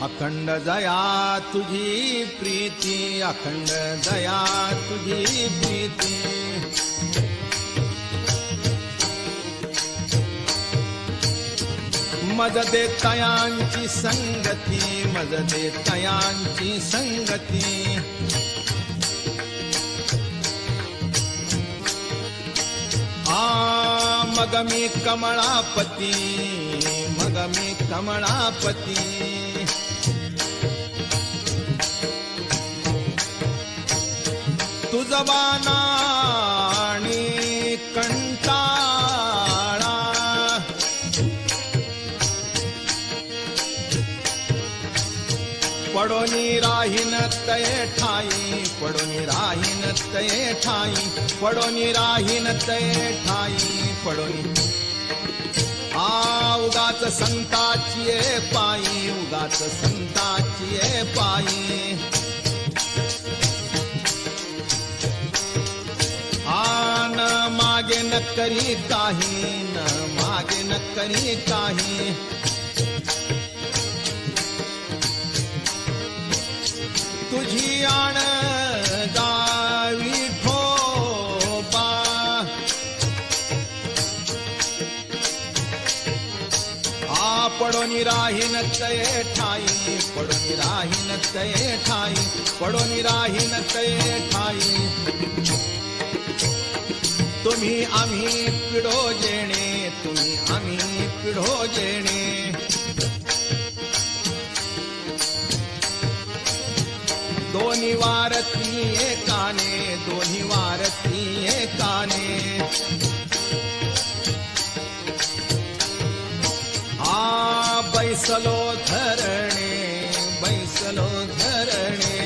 अखंड दया तुझी प्रीती, अखंड दया तुझी प्रीती. मज दे तयांची संगती, मज दे तयांची संगती. मग मी कमळापती, मग मी कमळापती. तुझ बाणाने कंटाळा, पडोनी राहीन तये ठाई, पडोनी राहीन तये ठाई, पडोनी राहीन तये ठाई, पडोनी. उगाच संताची पायी, उगाच संताची पायी. न मागे न करी काही, न मागे न करी काही. तुझी आण गावी ठोबा, पडोनी राहीन तये ठाई, पडोनी राहीन तये ठाई, पडोनी राहीन तये ठाई. तुम्ही आम्ही पिढो जेणे, तुम्ही आम्ही पिढो जेणे. दोन्ही वारती एकाने, दोन्ही वारती एकाने. बैसलो धरणे, बैसलो धरणे.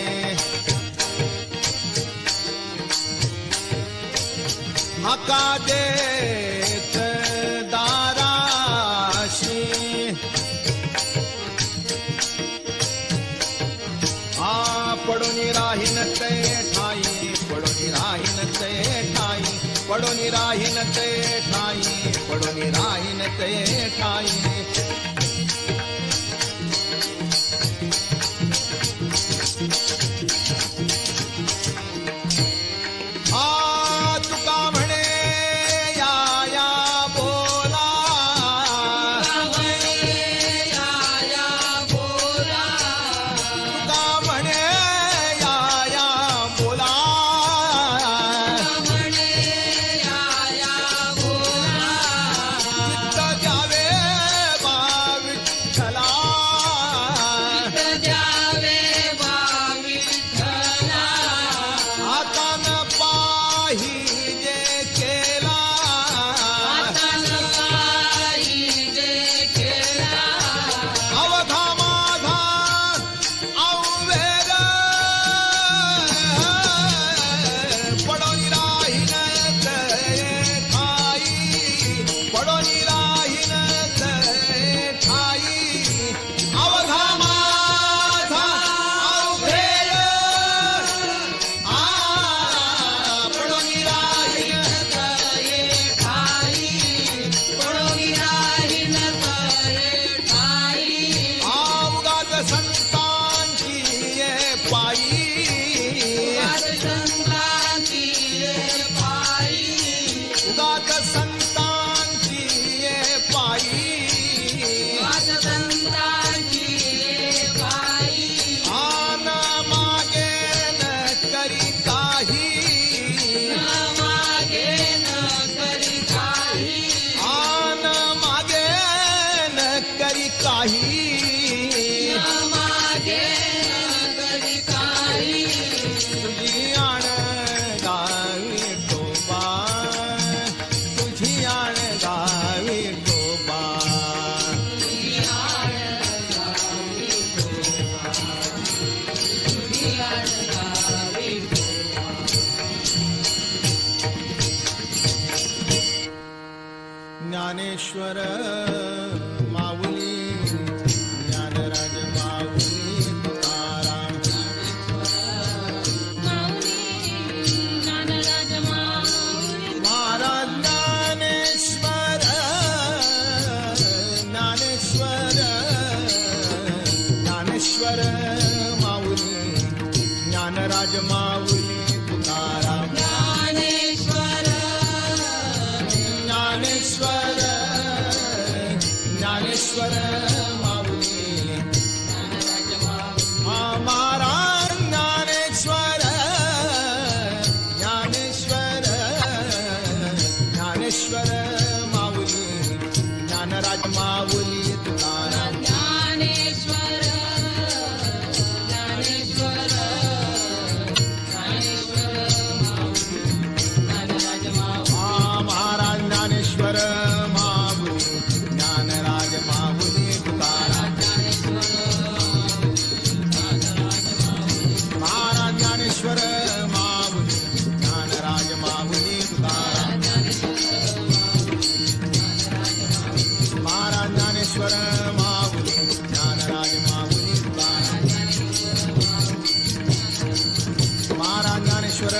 हका देत दाराशी, पडोनी राहीन तये ठाई, पडोनी राहीन तये ठाई, पडोनी राहीन तये ठाई, पडोनी राहीन तये ठाई. तुका म्हणे या या बोला, तुका म्हणे या या बोला, तुका म्हणे या या बोला, म्हणे या या बोला. चित्त द्यावे बा विठ्ठला, चित्त द्यावे बा विठ्ठला. आता न पाही जे केला, आता न पाही जे केला. अवघा माझा अववेग, पडोनी राहीन तये ठाई, पडोनी राहीन तये ठाई. अवघा माझा अववेग, पडोनी राहीन तये ठाई, पडोनी राहीन तये ठाई. उगाच संतांची पायी, उगाच संतांची पायी, उगाच संतांची पायी, उगाच संतांची पायी. न मागे न करी काही, न मागे न करी काही, न मागे न करी काही, न मागे न करी काही. तुझी आण गावी ठोबा, तुझी आण गावी ठोबा, तुझी आण गावी ठोबा, तुझी आण गावी ठोबा. ज्ञानेश्वर माऊली, ज्ञानराज माऊली तुकाराम. ज्ञानराज माऊली, महाराज ज्ञानेश्वर, ज्ञानेश्वर, ज्ञानेश्वर. ज्ञानराज माऊली तुकाराम ज्ञानेश्वर ज्ञानेश्वर ज्ञानेश्वर माऊली महाराज ज्ञानेश्वर ज्ञानेश्वर ज्ञानेश्वर माऊली ज्ञानराज माऊली तुकाराम ज्ञानेश्वर ज्ञानेश्वर महाराज ज्ञानेश्वर माऊली ज्ञानराज माऊली तुकाराम महाराज ज्ञानेश्वर माऊली ज्ञानराज माऊली तुकाराम महाराज ज्ञानेश्वर माऊली ज्ञानराज माऊली तुकाराम महाराज ज्ञानेश्वर